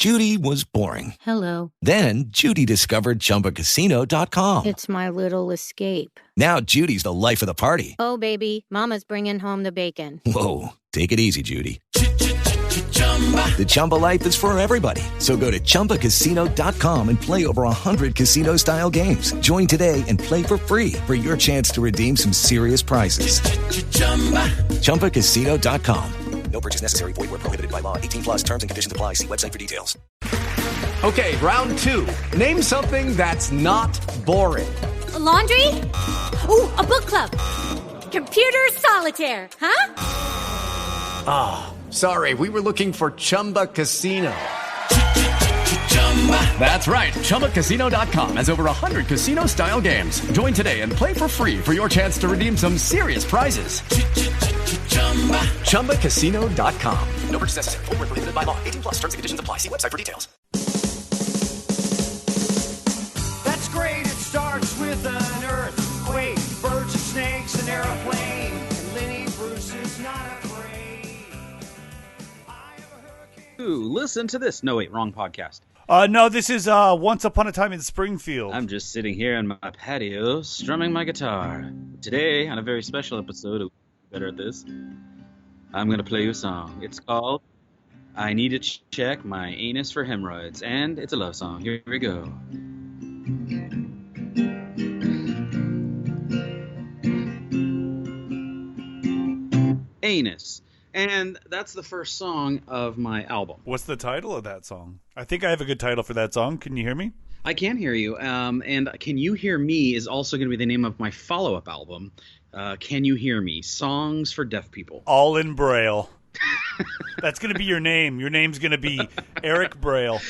Judy was boring. Hello. Then Judy discovered ChumbaCasino.com. It's my little escape. Now Judy's the life of the party. Oh, baby, mama's bringing home the bacon. Whoa, take it easy, Judy. The Chumba life is for everybody. So go to ChumbaCasino.com and play over 100 casino-style games. Join today and play for free for your chance to redeem some serious prizes. ChumbaCasino.com. No purchase necessary. Void where prohibited by law. 18 plus terms and conditions apply. See website for details. Okay, round two. Name something that's not boring. A laundry? Ooh, a book club. Computer solitaire, huh? Ah, sorry, we were looking for Chumba Casino. That's right, ChumbaCasino.com has over 100 casino-style games. Join today and play for free for your chance to redeem some serious prizes. ChumbaCasino.com. No purchase necessary. Void where prohibited by law. 18 plus terms and conditions apply. See website for details. That's great. It starts with an earthquake, birds and snakes, an airplane, and Lenny Bruce is not afraid. Ooh, listen to this. No, wait, wrong podcast. No, this is Once Upon a Time in Springfield. I'm just sitting here on my patio, strumming my guitar. Today, on a very special episode of Better at This, I'm going to play you a song. It's called I Need to Check My Anus for Hemorrhoids, and it's a love song. Here we go. Anus. And that's the first song of my album. What's the title of that song? I think I have a good title for that song. Can you hear me? I can hear you. And Can You Hear Me is also going to be the name of my follow-up album. Can You Hear Me? Songs for Deaf People. All in Braille. That's going to be your name. Your name's going to be Eric Braille.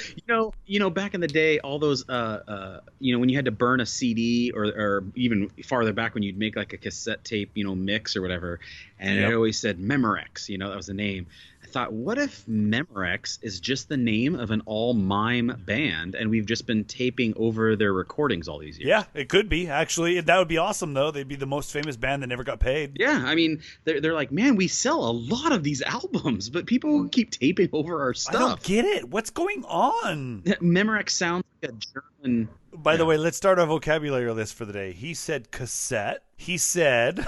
You know, back in the day, all those, when you had to burn a CD or even farther back when you'd make like a cassette tape, mix or whatever, and It always said Memorex, that was the name. I thought, what if Memorex is just the name of an all-mime band, and we've just been taping over their recordings all these years? Yeah, it could be. Actually, that would be awesome, though. They'd be the most famous band that never got paid. Yeah, I mean, they're like, man, we sell a lot of these albums, but people keep taping over our stuff. I don't get it. What's going on? Memorex sounds like a German... By the way, let's start our vocabulary list for the day. He said cassette. He said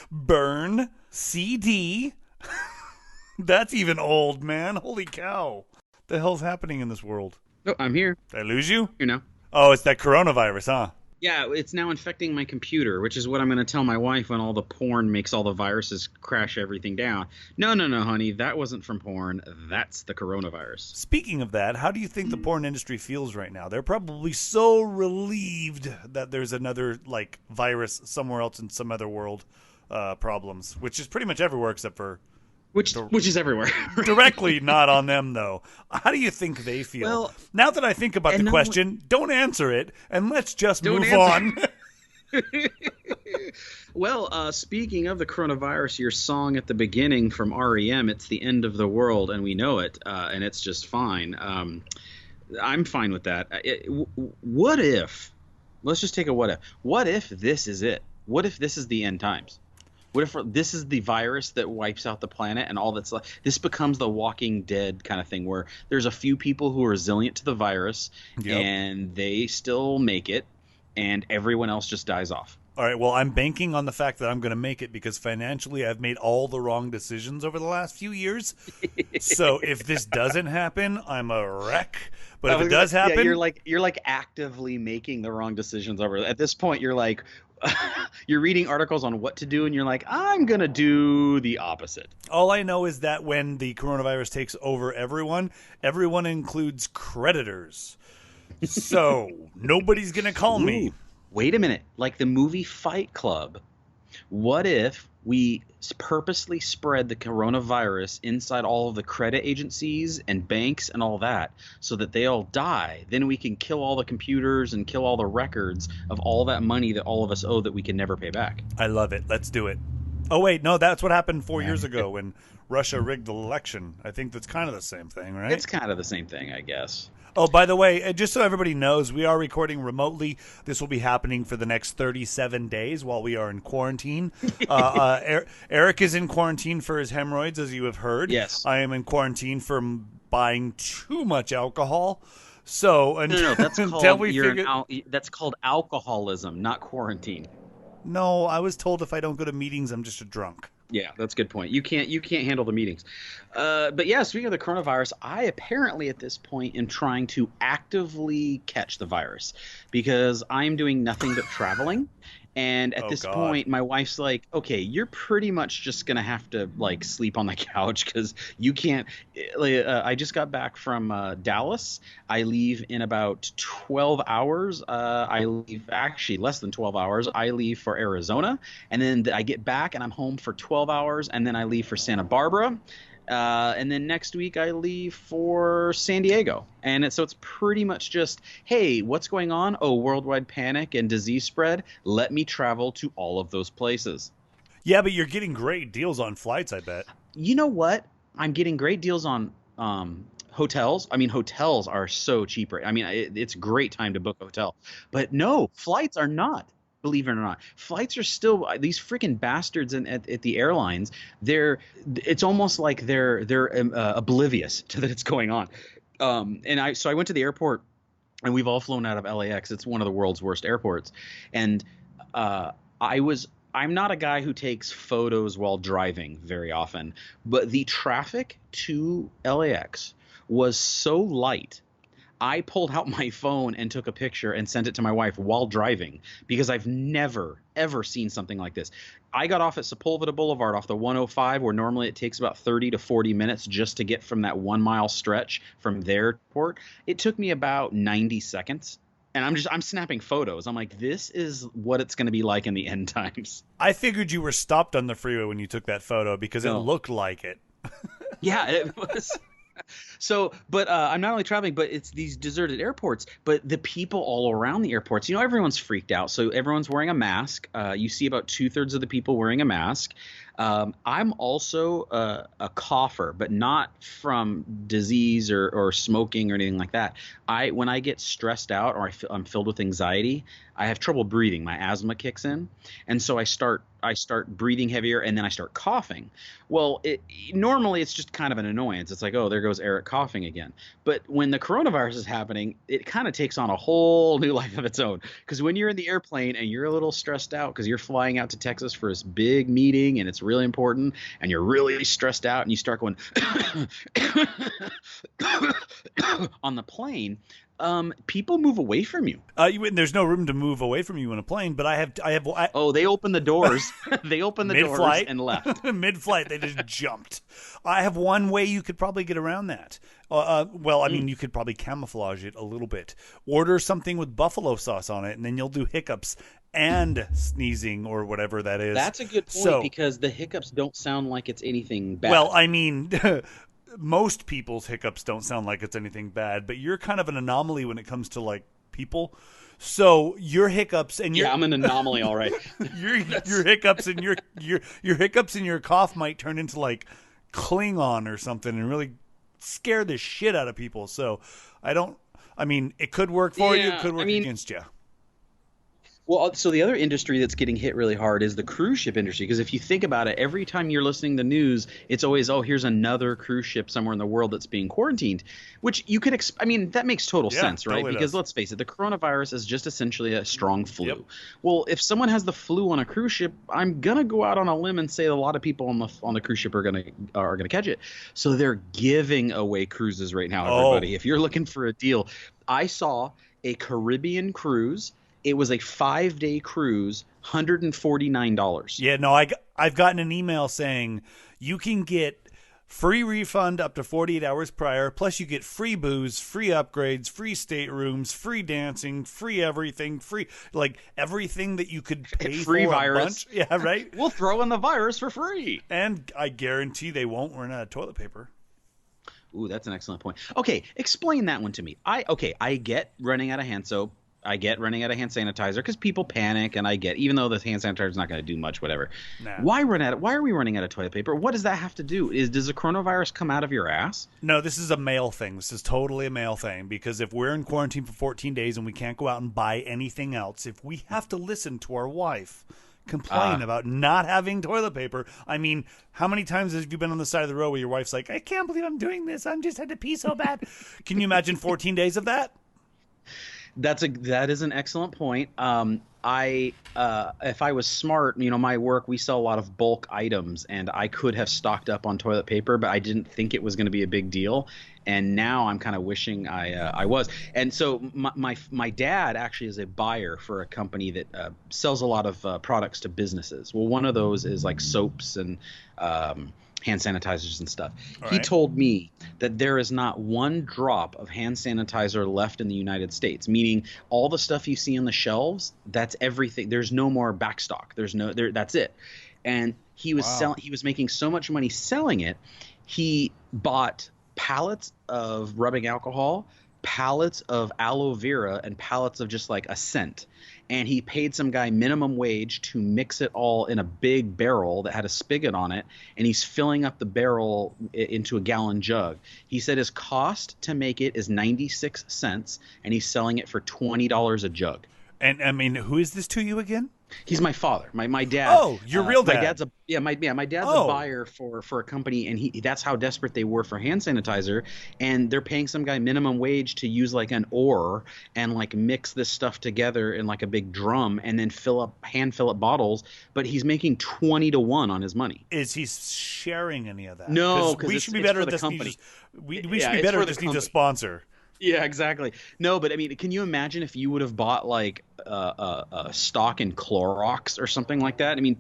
burn, CD. That's even old, man. Holy cow. What the hell's happening in this world? Oh, I'm here. Did I lose you? Here now. Oh, it's that coronavirus, huh? Yeah, it's now infecting my computer, which is what I'm going to tell my wife when all the porn makes all the viruses crash everything down. No, honey, that wasn't from porn. That's the coronavirus. Speaking of that, how do you think the porn industry feels right now? They're probably so relieved that there's another, virus somewhere else in some other world problems, which is pretty much everywhere except for... Which is everywhere. Directly not on them, though. How do you think they feel? Well, now that I think about the question, don't answer it, and let's just move on. Well, speaking of the coronavirus, your song at the beginning from REM, it's the end of the world, and we know it, and it's just fine. I'm fine with that. What if, let's just take a what if. What if this is it? What if this is the end times? What if this is the virus that wipes out the planet and all that's left? This becomes the Walking Dead kind of thing where there's a few people who are resilient to the virus and they still make it and everyone else just dies off. All right, well, I'm banking on the fact that I'm going to make it because financially I've made all the wrong decisions over the last few years. So if this doesn't happen, I'm a wreck. But if it does happen... Yeah, you're like actively making the wrong decisions over. At this point, you're like... you're reading articles on what to do, and you're like, I'm going to do the opposite. All I know is that when the coronavirus takes over everyone includes creditors. So nobody's going to call me. Wait a minute. Like the movie Fight Club, what if we purposely spread the coronavirus inside all of the credit agencies and banks and all that so that they all die? Then we can kill all the computers and kill all the records of all that money that all of us owe that we can never pay back. I love it. Let's do it. Oh, wait, no, that's what happened 4 years ago when Russia rigged the election. I think that's kind of the same thing, right? It's kind of the same thing, I guess. Oh, by the way, just so everybody knows, we are recording remotely. This will be happening for the next 37 days while we are in quarantine. Eric is in quarantine for his hemorrhoids, as you have heard. Yes. I am in quarantine for buying too much alcohol. So No, that's until called that's called alcoholism, not quarantine. No, I was told if I don't go to meetings, I'm just a drunk. Yeah, that's a good point. You can't handle the meetings. But yeah, speaking of the coronavirus, I apparently at this point am trying to actively catch the virus because I'm doing nothing but traveling. And at this point, my wife's like, okay, you're pretty much just going to have to like sleep on the couch because you can't. I just got back from Dallas. I leave in about 12 hours. I leave actually less than 12 hours. I leave for Arizona, and then I get back and I'm home for 12 hours, and then I leave for Santa Barbara. And then next week I leave for San Diego. And so it's pretty much just, hey, what's going on? Oh, worldwide panic and disease spread. Let me travel to all of those places. Yeah, but you're getting great deals on flights, I bet. You know what? I'm getting great deals on hotels. I mean, hotels are so cheap. I mean, it's a great time to book a hotel. But no, flights are not. Believe it or not, flights are still these freaking bastards at the airlines. It's almost like they're oblivious to that it's going on. So I went to the airport, and we've all flown out of LAX. It's one of the world's worst airports, and I'm not a guy who takes photos while driving very often, but the traffic to LAX was so light. I pulled out my phone and took a picture and sent it to my wife while driving because I've never, ever seen something like this. I got off at Sepulveda Boulevard off the 105, where normally it takes about 30 to 40 minutes just to get from that 1 mile stretch from their port. It took me about 90 seconds. And I'm snapping photos. I'm like, this is what it's going to be like in the end times. I figured you were stopped on the freeway when you took that photo because it looked like it. Yeah, it was. So, but I'm not only traveling, but it's these deserted airports, but the people all around the airports, everyone's freaked out. So everyone's wearing a mask. You see about 2/3 of the people wearing a mask. I'm also a cougher, but not from disease or smoking or anything like that. When I get stressed out or I'm filled with anxiety, I have trouble breathing. My asthma kicks in, and so I start breathing heavier, and then I start coughing. Well, normally it's just kind of an annoyance. It's like, oh, there goes Eric coughing again. But when the coronavirus is happening, it kind of takes on a whole new life of its own. Because when you're in the airplane and you're a little stressed out because you're flying out to Texas for this big meeting and it's really important, and you're really stressed out and you start going on the plane, people move away from you. There's no room to move away from you in a plane, but they opened the doors. They opened the doors and left. Mid-flight, they just jumped. I have one way you could probably get around that. You could probably camouflage it a little bit. Order something with buffalo sauce on it, and then you'll do hiccups and sneezing or whatever that is. That's a good point because the hiccups don't sound like it's anything bad. Well, I mean, most people's hiccups don't sound like it's anything bad, but you're kind of an anomaly when it comes to like people. So your hiccups and I'm an anomaly, all right. your hiccups and your hiccups and your cough might turn into like Klingon or something and really scare the shit out of people. So it could work for you, it could work against you. Well, so the other industry that's getting hit really hard is the cruise ship industry. Because if you think about it, every time you're listening to the news, it's always, here's another cruise ship somewhere in the world that's being quarantined, which you could that makes total sense, right? Totally because let's face it, the coronavirus is just essentially a strong flu. Yep. Well, if someone has the flu on a cruise ship, I'm going to go out on a limb and say a lot of people on the cruise ship are going to catch it. So they're giving away cruises right now, everybody. If you're looking for a deal, I saw a Caribbean cruise. It was a 5-day cruise, $149. Yeah, no, I've gotten an email saying you can get free refund up to 48 hours prior, plus you get free booze, free upgrades, free staterooms, free dancing, free everything, free everything that you could pay free for virus. A bunch. Yeah, right? We'll throw in the virus for free. And I guarantee they won't run out of toilet paper. Ooh, that's an excellent point. Okay, explain that one to me. I get running out of hand soap. I get running out of hand sanitizer because people panic, and I get, even though the hand sanitizer is not going to do much, whatever. Nah. Why are we running out of toilet paper? What does that have to do? Does the coronavirus come out of your ass? No, this is a male thing. This is totally a male thing, because if we're in quarantine for 14 days and we can't go out and buy anything else, if we have to listen to our wife complain about not having toilet paper, I mean, how many times have you been on the side of the road where your wife's like, I can't believe I'm doing this, I'm just had to pee so bad? Can you imagine 14 days of that? That is an excellent point. If I was smart, my work, we sell a lot of bulk items, and I could have stocked up on toilet paper, but I didn't think it was going to be a big deal. And now I'm kind of wishing I was. And so my dad actually is a buyer for a company that sells a lot of products to businesses. Well, one of those is like soaps and hand sanitizers and stuff. He told me that there is not one drop of hand sanitizer left in the United States, meaning all the stuff you see on the shelves, that's everything. There's no more backstock. That's it. And he was he was making so much money selling it. He bought pallets of rubbing alcohol, pallets of aloe vera, and pallets of just like a scent. And he paid some guy minimum wage to mix it all in a big barrel that had a spigot on it, and he's filling up the barrel into a gallon jug. He said his cost to make it is 96 cents, and he's selling it for $20 a jug. And I mean, who is this to you again? He's my father, my dad. Oh, your real dad. My dad's a buyer for a company, and that's how desperate they were for hand sanitizer. And they're paying some guy minimum wage to use like an oar and like mix this stuff together in like a big drum and then hand fill up bottles. But he's making 20-1 on his money. Is he sharing any of that? No, we should be better at this. We should be better at this. Needs a sponsor. Yeah, exactly. No, but I mean, can you imagine if you would have bought like a stock in Clorox or something like that? I mean,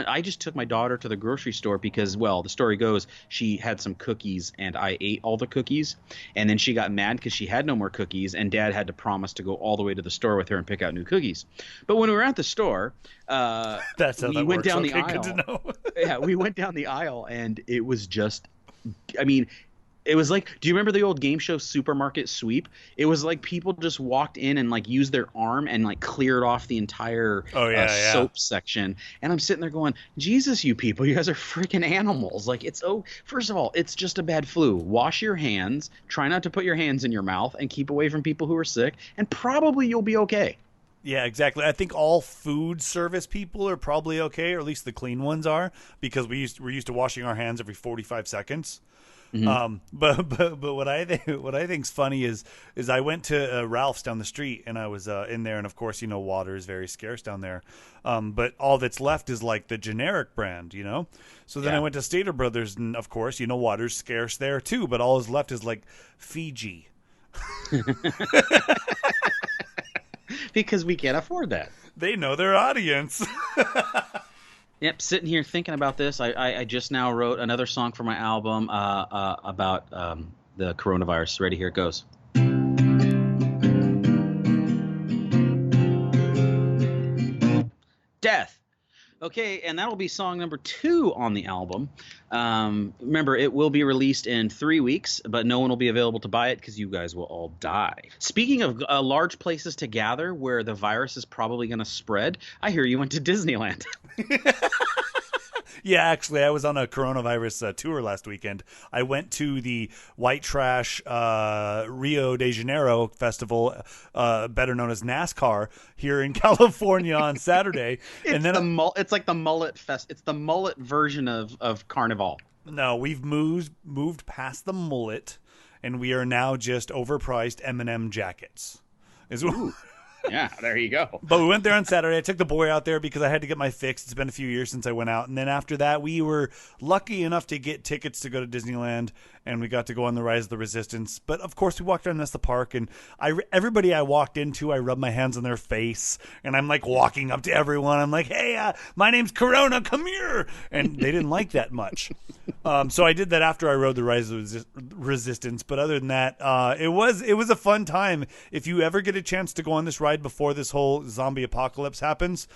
I just took my daughter to the grocery store because, well, the story goes she had some cookies and I ate all the cookies, and then she got mad because she had no more cookies, and Dad had to promise to go all the way to the store with her and pick out new cookies. But when we were at the store, that's how we that went works. down Okay, the aisle. good to know. Yeah, we went down the aisle, and it was just, I mean, it was like, do you remember the old game show Supermarket Sweep? It was like people just walked in and like used their arm and like cleared off the entire soap section. And I'm sitting there going, Jesus, you people, you guys are freaking animals. Like, first of all, it's just a bad flu. Wash your hands, try not to put your hands in your mouth, and keep away from people who are sick, and probably you'll be okay. Yeah, exactly. I think all food service people are probably okay, or at least the clean ones are, because we're used to washing our hands every 45 seconds. Mm-hmm. But what I think's funny is I went to Ralph's down the street, and I was in there, and of course, water is very scarce down there. But all that's left is like the generic brand, So then I went to Stater Brothers, and of course, water's scarce there too. But all is left is like Fiji. Because we can't afford that. They know their audience. Yep, sitting here thinking about this, I just now wrote another song for my album about the coronavirus. Ready? Here it goes. Death. Okay, and that'll be song number 2 on the album. Remember, it will be released in 3 weeks, but no one will be available to buy it because you guys will all die. Speaking of large places to gather where the virus is probably going to spread, I hear you went to Disneyland. Yeah, actually, I was on a coronavirus tour last weekend. I went to the White Trash Rio de Janeiro Festival, better known as NASCAR, here in California on Saturday. It's like the mullet fest. It's the mullet version of Carnival. No, we've moved past the mullet, and we are now just overpriced M&M jackets. Yeah, there you go. But we went there on Saturday. I took the boy out there because I had to get my fix. It's been a few years since I went out. And then after that, we were lucky enough to get tickets to go to Disneyland, and we got to go on the Rise of the Resistance. But, of course, we walked around the park, and everybody I walked into, I rubbed my hands on their face, and I'm, like, walking up to everyone. I'm like, hey, my name's Corona, come here. And they didn't like that much. So I did that after I rode the Rise of the Resistance. But other than that, it was a fun time. If you ever get a chance to go on this Rise ride before this whole zombie apocalypse happens,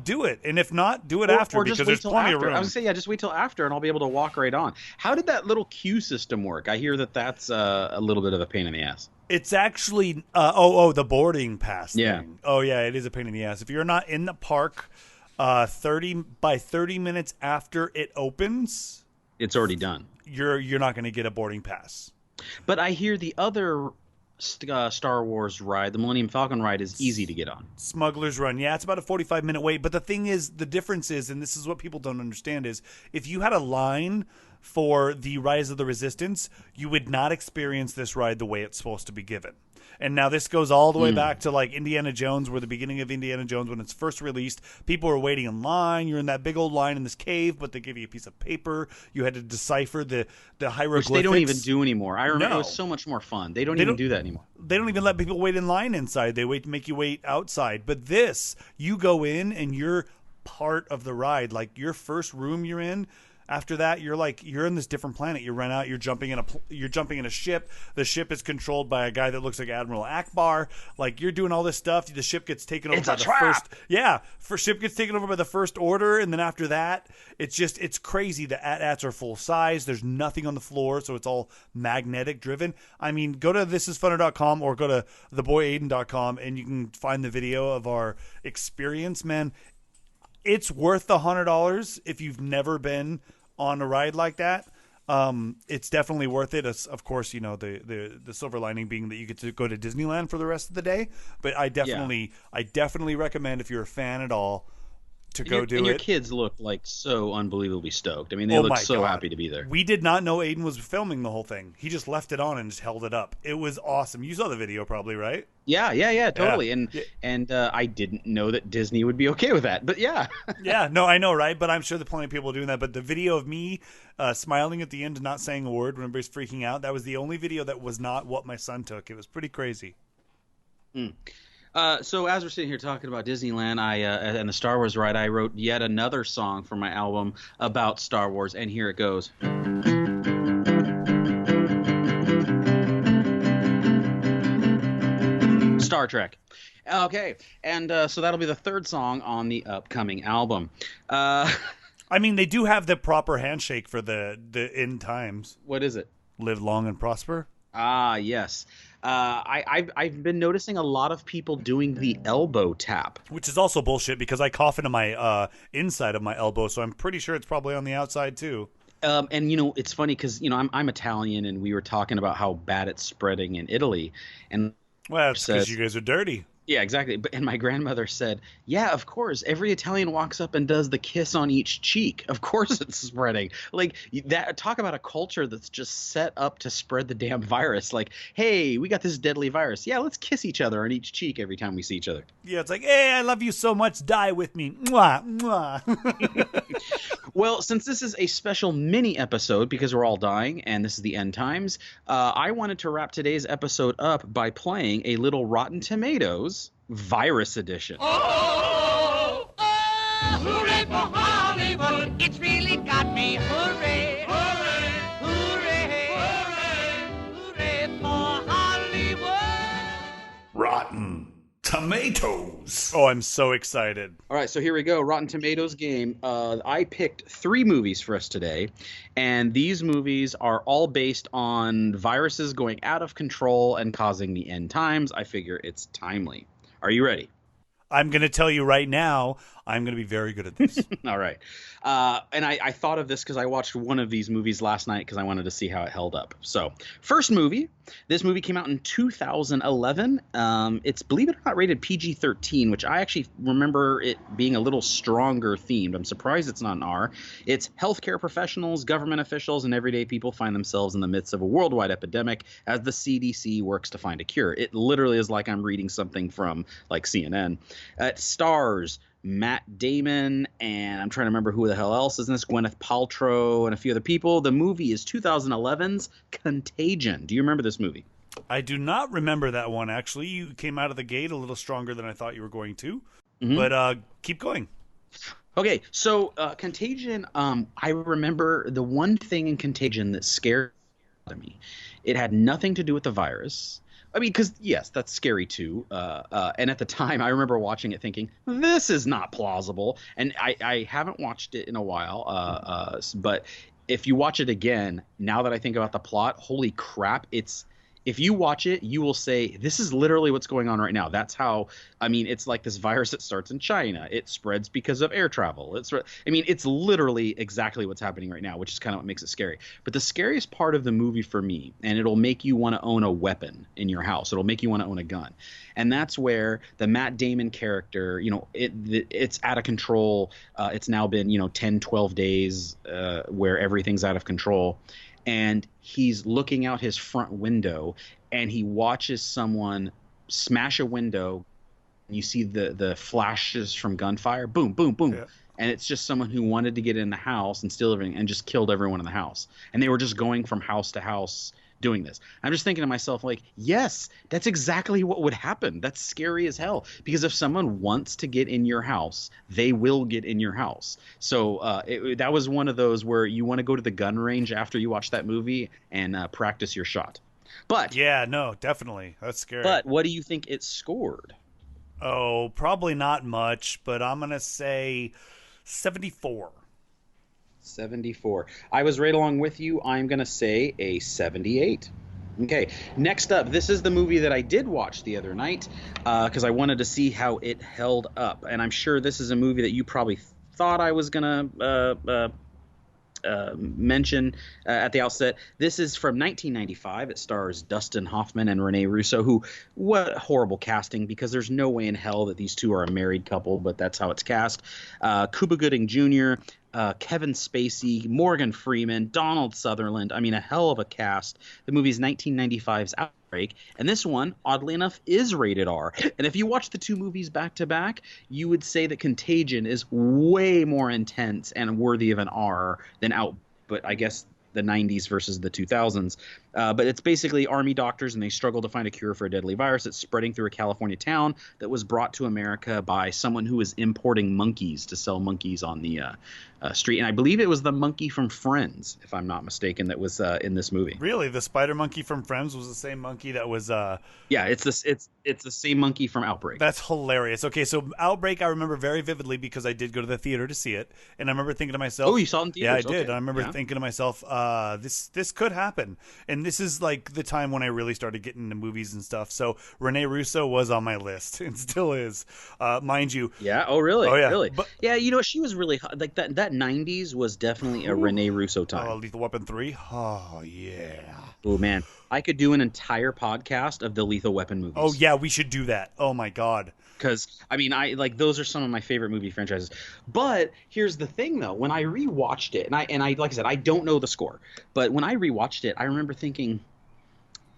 do it. And if not, do it after, because there's plenty of room. I was gonna say, just wait till after, and I'll be able to walk right on. How did that little queue system work? I hear that's a little bit of a pain in the ass. It's actually the boarding pass Yeah. thing. Oh yeah, it is a pain in the ass. If you're not in the park 30 minutes after it opens, it's already done. You're not going to get a boarding pass. But I hear the other Star Wars ride, the Millennium Falcon ride, is easy to get on. Smuggler's Run. Yeah, it's about a 45-minute wait. But the thing is, the difference is, and this is what people don't understand, is if you had a line for the Rise of the Resistance, you would not experience this ride the way it's supposed to be given. And now this goes all the way back to like Indiana Jones, where the beginning of Indiana Jones, when it's first released, people were waiting in line. You're in that big old line in this cave, but they give you a piece of paper. You had to decipher the hieroglyphics. Which they don't even do anymore. I remember it was so much more fun. They don't even do that anymore. They don't even let people wait in line inside. They make you wait outside. But this, you go in and you're part of the ride. Like your first room you're in, after that, you're in this different planet. You run out. You're jumping in a ship. The ship is controlled by a guy that looks like Admiral Akbar. Like you're doing all this stuff. The ship gets taken over by the first. Yeah, ship gets taken over by the First Order, and then after that, it's crazy. The AT-ATs are full size. There's nothing on the floor, so it's all magnetic driven. I mean, go to thisisfunner.com or go to theboyaiden.com, and you can find the video of our experience. Man, it's worth the $100 if you've never been on a ride like that. It's definitely worth it. Of course, the silver lining being that you get to go to Disneyland for the rest of the day. But I definitely recommend, if you're a fan at all, to go do it. And your kids look like so unbelievably stoked. I mean, they look so happy to be there. We did not know Aiden was filming the whole thing. He just left it on and just held it up. It was awesome. You saw the video probably, right? Yeah, totally. Yeah. And I didn't know that Disney would be okay with that, but yeah. Yeah, no, I know, right? But I'm sure there's plenty of people doing that. But the video of me smiling at the end and not saying a word when everybody's freaking out, that was the only video that was not what my son took. It was pretty crazy. So as we're sitting here talking about Disneyland, and the Star Wars ride, I wrote yet another song for my album about Star Wars, and here it goes. Star Trek. Okay, and so that'll be the third song on the upcoming album. I mean, they do have the proper handshake for the end times. What is it? Live long and prosper. Ah, yes. I've been noticing a lot of people doing the elbow tap, which is also bullshit because I cough into my inside of my elbow, so I'm pretty sure it's probably on the outside too. And it's funny because I'm Italian, and we were talking about how bad it's spreading in Italy, and well, that's because you guys are dirty. Yeah, exactly. And my grandmother said, yeah, of course. Every Italian walks up and does the kiss on each cheek. Of course it's spreading. Like that. Talk about a culture that's just set up to spread the damn virus. Like, hey, we got this deadly virus. Yeah, let's kiss each other on each cheek every time we see each other. Yeah, it's like, hey, I love you so much. Die with me. Mwah, mwah. Well, since this is a special mini episode because we're all dying and this is the end times, I wanted to wrap today's episode up by playing a little Rotten Tomatoes Virus Edition. Oh, hooray for Hollywood. It's really got me. Hooray, hooray, hooray, hooray, hooray for Hollywood. Rotten Tomatoes. Oh, I'm so excited. All right, so here we go. Rotten Tomatoes game. I picked 3 movies for us today, and these movies are all based on viruses going out of control and causing the end times. I figure it's timely. Are you ready? I'm going to tell you right now, I'm going to be very good at this. All right. And I thought of this because I watched one of these movies last night because I wanted to see how it held up. So, first movie. This movie came out in 2011. It's, believe it or not, rated PG-13, which I actually remember it being a little stronger themed. I'm surprised it's not an R. It's healthcare professionals, government officials, and everyday people find themselves in the midst of a worldwide epidemic as the CDC works to find a cure. It literally is like I'm reading something from, like, CNN. It stars Matt Damon, and I'm trying to remember who the hell else is in this, Gwyneth Paltrow, and a few other people. The movie is 2011's Contagion. Do you remember this movie? I do not remember that one, actually. You came out of the gate a little stronger than I thought you were going to, but keep going. Okay, so Contagion, I remember the one thing in Contagion that scared to me. It had nothing to do with the virus. I mean, because, yes, that's scary, too. And at the time, I remember watching it thinking, this is not plausible. And I haven't watched it in a while. But if you watch it again, now that I think about the plot, holy crap, if you watch it, you will say, this is literally what's going on right now. That's how, I mean, it's like this virus that starts in China. It spreads because of air travel. It's literally exactly what's happening right now, which is kind of what makes it scary. But the scariest part of the movie for me, and it'll make you want to own a weapon in your house. It'll make you want to own a gun. And that's where the Matt Damon character, it's out of control. It's now been, 10, 12 days where everything's out of control. And he's looking out his front window and he watches someone smash a window. And you see the flashes from gunfire. Boom, boom, boom. Yeah. And it's just someone who wanted to get in the house and steal everything and just killed everyone in the house. And they were just going from house to house doing this. I'm just thinking to myself, like, yes, that's exactly what would happen. That's scary as hell. Because if someone wants to get in your house, they will get in your house. So that was one of those where you want to go to the gun range after you watch that movie and practice your shot. But yeah, no, definitely. That's scary. But what do you think it scored? Oh, probably not much, but I'm going to say 74. 74. I was right along with you. I'm going to say a 78. Okay, next up, this is the movie that I did watch the other night because I wanted to see how it held up. And I'm sure this is a movie that you probably thought I was going to mention at the outset. This is from 1995. It stars Dustin Hoffman and Rene Russo, who, what horrible casting, because there's no way in hell that these two are a married couple, but that's how it's cast. Cuba Gooding Jr., Kevin Spacey, Morgan Freeman, Donald Sutherland. I mean, a hell of a cast. The movie's 1995's Outbreak, and this one, oddly enough, is rated R. And if you watch the two movies back to back, you would say that Contagion is way more intense and worthy of an R than Outbreak. But I guess the 90s versus the 2000s. But it's basically army doctors, and they struggle to find a cure for a deadly virus that's spreading through a California town that was brought to America by someone who was importing monkeys to sell monkeys on the street. And I believe it was the monkey from Friends, if I'm not mistaken, that was in this movie. Really? The spider monkey from Friends was the same monkey that was... Yeah, it's the same monkey from Outbreak. That's hilarious. Okay, so Outbreak I remember very vividly because I did go to the theater to see it. And I remember thinking to myself... Oh, you saw it in theaters? Yeah, I did. Okay. And I remember thinking to myself, this could happen. And this is like the time when I really started getting into movies and stuff. So Rene Russo was on my list and still is, mind you. Yeah. Oh, really? Oh, yeah. Really? But, yeah. She was really hot. Like that 90s was definitely a Rene Russo time. Lethal Weapon 3. Oh yeah. Oh man, I could do an entire podcast of the Lethal Weapon movies. Oh yeah, we should do that. Oh my god. Because I mean, those are some of my favorite movie franchises. But here's the thing, though: when I rewatched it, and I like I said, I don't know the score, but when I rewatched it, I remember thinking,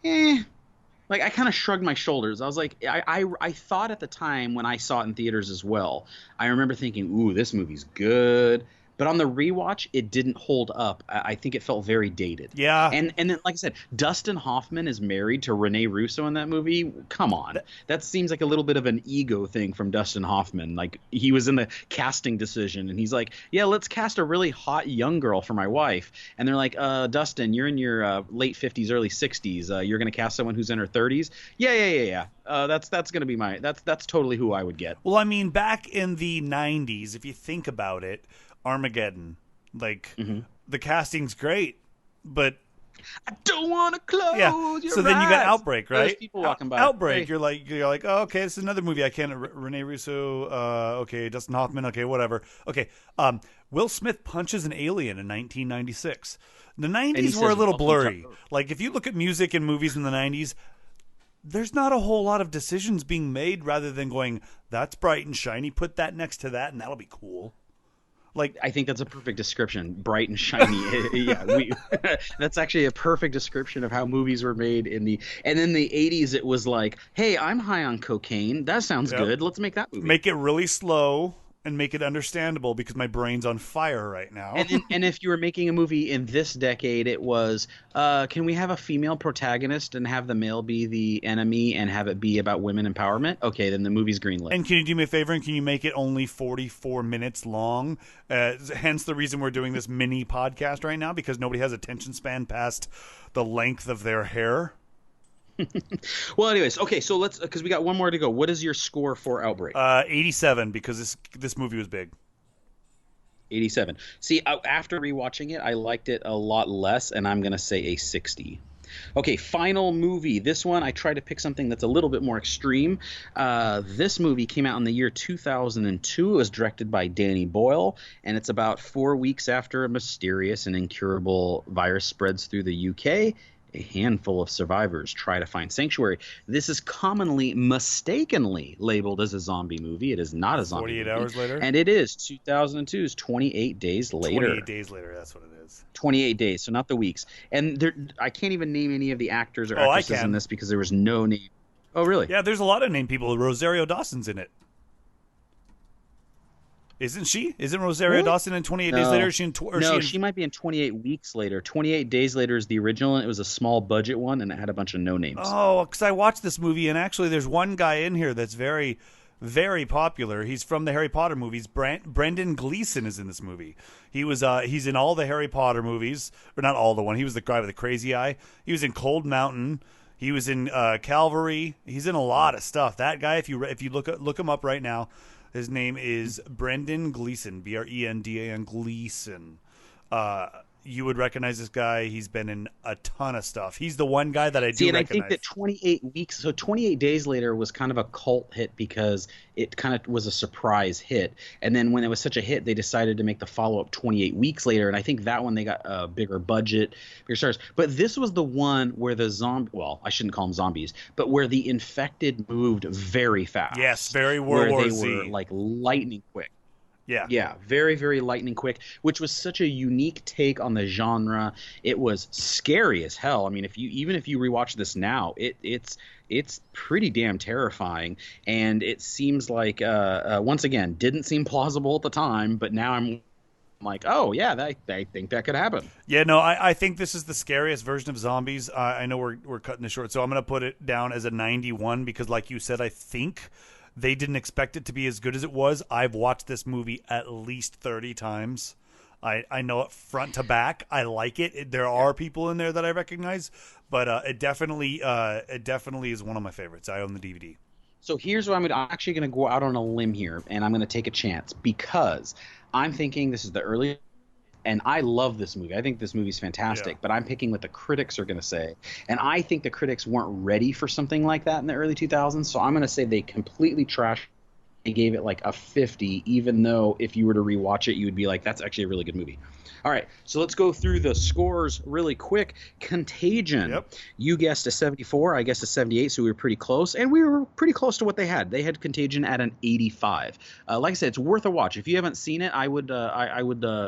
like I kind of shrugged my shoulders. I was like, I thought at the time when I saw it in theaters as well, I remember thinking, ooh, this movie's good. But on the rewatch, it didn't hold up. I think it felt very dated. Yeah. And then, like I said, Dustin Hoffman is married to Rene Russo in that movie. Come on. That seems like a little bit of an ego thing from Dustin Hoffman. Like, he was in the casting decision, and he's like, yeah, let's cast a really hot young girl for my wife. And they're like, Dustin, you're in your late 50s, early 60s. You're going to cast someone who's in her 30s? Yeah. That's going to be that's totally who I would get. Well, I mean, back in the 90s, if you think about it, Armageddon, like the casting's great, but I don't want to close. Yeah. Your So then you got eyes. Outbreak, right? There's people walking by. Outbreak. Hey. You're like, oh, okay, this is another movie. I can't. Rene Russo. Okay, Dustin Hoffman. Okay, whatever. Okay. Will Smith punches an alien in 1996. The 90s were a little blurry. Like if you look at music and movies in the 90s. There's not a whole lot of decisions being made rather than going, that's bright and shiny, put that next to that, and that'll be cool. Like, I think that's a perfect description. Bright and shiny. Yeah, that's actually a perfect description of how movies were made and in the 80s it was like, hey, I'm high on cocaine. That sounds good. Let's make that movie. Make it really slow and make it understandable because my brain's on fire right now. And if you were making a movie in this decade, it was, can we have a female protagonist and have the male be the enemy and have it be about women empowerment? Okay, then the movie's greenlit. And can you do me a favor and can you make it only 44 minutes long? Hence the reason we're doing this mini podcast right now, because nobody has attention span past the length of their hair. Well, anyways, okay, so let's, because we got one more to go. What is your score for Outbreak? 87, because this movie was big. 87. See, after rewatching it, I liked it a lot less, and I'm going to say a 60. Okay, final movie. This one, I tried to pick something that's a little bit more extreme. This movie came out in the year 2002. It was directed by Danny Boyle, and it's about 4 weeks after a mysterious and incurable virus spreads through the UK. A handful of survivors try to find sanctuary. This is commonly mistakenly labeled as a zombie movie. It is not a zombie 48 movie. hours later? And it is 2002's 28 Days Later. 28 days later, that's what it is. 28 days, so not the weeks. And I can't even name any of the actors or I actresses can. in this because there was no name. Oh, really? Yeah, there's a lot of named people. Rosario Dawson's in it. Isn't she? Isn't Rosario Really? Dawson in 28 Days Later? Is she in she might be in 28 Weeks Later. 28 Days Later is the original, and it was a small budget one, and it had a bunch of no names. Oh, because I watched this movie, and actually there's one guy in here that's very, very popular. He's from the Harry Potter movies. Brendan Gleeson is in this movie. He's in all the Harry Potter movies, or not all the one. He was the guy with the crazy eye. He was in Cold Mountain. He was in Calvary. He's in a lot of stuff. That guy, if you look him up right now, his name is Brendan Gleeson, Brendan Gleeson. You would recognize this guy. He's been in a ton of stuff. He's the one guy that I do recognize. I think that 28 Days Later was kind of a cult hit because it kind of was a surprise hit. And then when it was such a hit, they decided to make the follow-up 28 Weeks Later. And I think that one they got a bigger budget, bigger stars. But this was the one where I shouldn't call them zombies, but where the infected moved very fast. Yes, very World War Z. Where they were like lightning quick. Yeah, very, very lightning quick, which was such a unique take on the genre. It was scary as hell. I mean, if you rewatch this now, it's pretty damn terrifying, and it seems like once again didn't seem plausible at the time, but now I'm like, oh yeah, I think that could happen. Yeah, no, I think this is the scariest version of zombies. I know we're cutting this short, so I'm going to put it down as a 91 because, like you said, I think they didn't expect it to be as good as it was. I've watched this movie at least 30 times. I know it front to back. I like it. There are people in there that I recognize, but it definitely is one of my favorites. I own the DVD. So here's what I'm actually going to go out on a limb here, and I'm going to take a chance because I'm thinking this is the early. And I love this movie. I think this movie's fantastic, but I'm picking what the critics are going to say. And I think the critics weren't ready for something like that in the early 2000s, so I'm going to say they completely trashed. They gave it like a 50, even though if you were to rewatch it, you would be like, that's actually a really good movie. All right, so let's go through the scores really quick. Contagion. Yep. You guessed a 74, I guessed a 78, so we were pretty close. And we were pretty close to what they had. They had Contagion at an 85. Like I said, it's worth a watch. If you haven't seen it, I would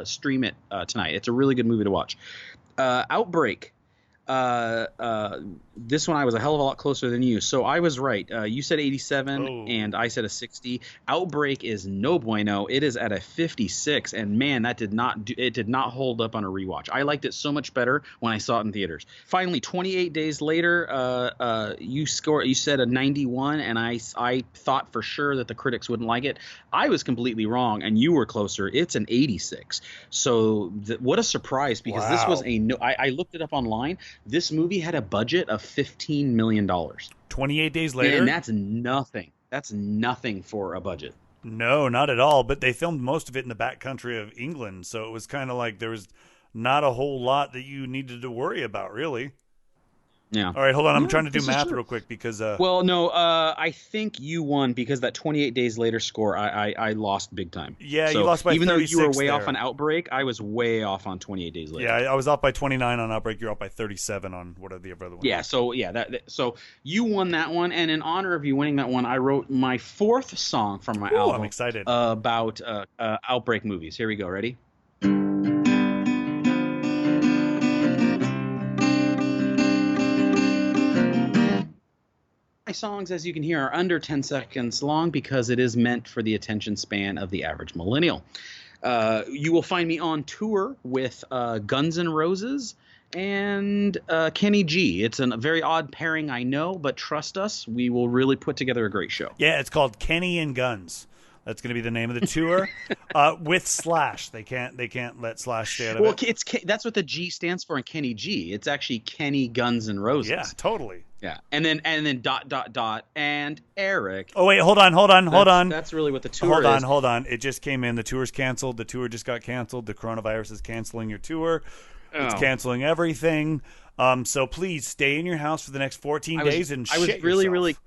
stream it tonight. It's a really good movie to watch. Outbreak. This one I was a hell of a lot closer than you, so I was right. You said 87 and I said a 60. Outbreak is no bueno. It is at a 56, and man, that did not hold up on a rewatch. I liked it so much better when I saw it in theaters. Finally, 28 Days Later, you said a 91, and I thought for sure that the critics wouldn't like it. I was completely wrong, and you were closer. It's an 86. So what a surprise, because this was I looked it up online. This movie had a budget of $15 million. 28 Days Later? And that's nothing. That's nothing for a budget. No, not at all. But they filmed most of it in the back country of England, so it was kind of like there was not a whole lot that you needed to worry about, really. Yeah. All right, hold on. I'm trying to do math real quick because. Well, no, I think you won because that 28 Days Later score, I lost big time. Yeah, so you lost by 36 even though you were way there. off on Outbreak, I was way off on 28 Days Later. Yeah, I was off by 29 on Outbreak. You're off by 37 on what are the other ones? Yeah, so so you won that one, and in honor of you winning that one, I wrote my fourth song from my album. I'm excited. About Outbreak movies. Here we go. Ready? songs, as you can hear, are under 10 seconds long because it is meant for the attention span of the average millennial. You will find me on tour with Guns N' Roses and Kenny G. It's a very odd pairing, I know, but trust us, we will really put together a great show. Yeah, it's called Kenny and Guns. That's going to be the name of the tour with Slash. They can't let Slash stay out of it. Well, that's what the G stands for in Kenny G. It's actually Kenny Guns N' Roses. Yeah, totally. Yeah, and then ... and Eric. Oh wait, hold on. That's really what the tour is. Hold on. It just came in. The tour's canceled. The tour just got canceled. The coronavirus is canceling your tour. It's canceling everything. So please stay in your house for the next 14 days and shit yourself.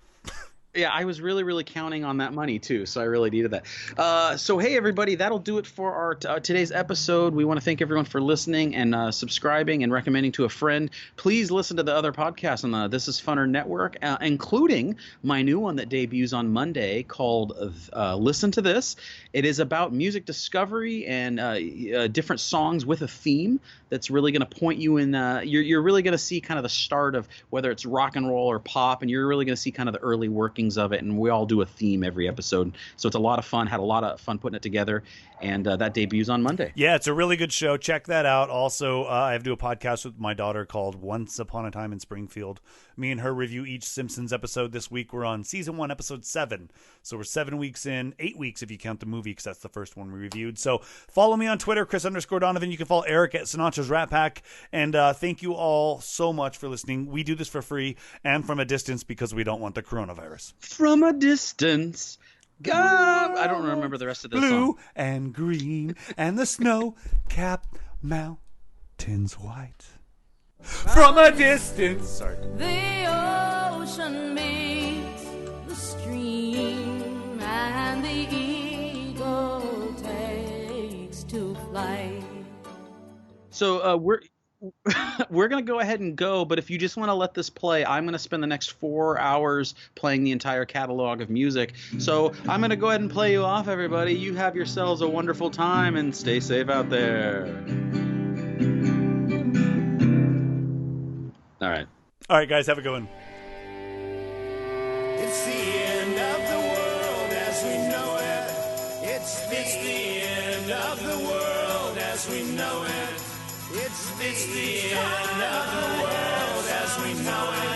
Yeah, I was really counting on that money too, so I really needed that. So hey, everybody, that'll do it for our today's episode. We want to thank everyone for listening and subscribing and recommending to a friend. Please listen to the other podcasts on the This Is Funner Network, including my new one that debuts on Monday called Listen to This. It is about music discovery and different songs with a theme that's really going to point you in. You're really going to see kind of the start of whether it's rock and roll or pop, and you're really going to see kind of the early workings of it, and we all do a theme every episode, so it's a lot of fun. Had a lot of fun putting it together, and that debuts on Monday. Yeah, it's a really good show. Check that out. Also, I have to do a podcast with my daughter called Once Upon a Time in Springfield. Me and her review each Simpsons episode. This week we're on season 1, episode 7, so we're 7 weeks in, 8 weeks if you count the movie, because that's the first one we reviewed. So follow me on Twitter, Chris_Donovan. You can follow Eric at Sinatra's Rat Pack, and thank you all so much for listening. We do this for free and from a distance because we don't want the coronavirus. From a distance, God, I don't remember the rest of this blue song. And green, and the snow-capped mountains white. From a distance. Sorry. The ocean meets the stream, and the eagle takes to flight. So we're going to go ahead and go, but if you just want to let this play, I'm going to spend the next 4 hours playing the entire catalog of music. So I'm going to go ahead and play you off, everybody. You have yourselves a wonderful time, and stay safe out there. All right, guys, have a good one. It's the end of the world as we know it. It's the end of the world as we know it. It's the end of the world as we know it.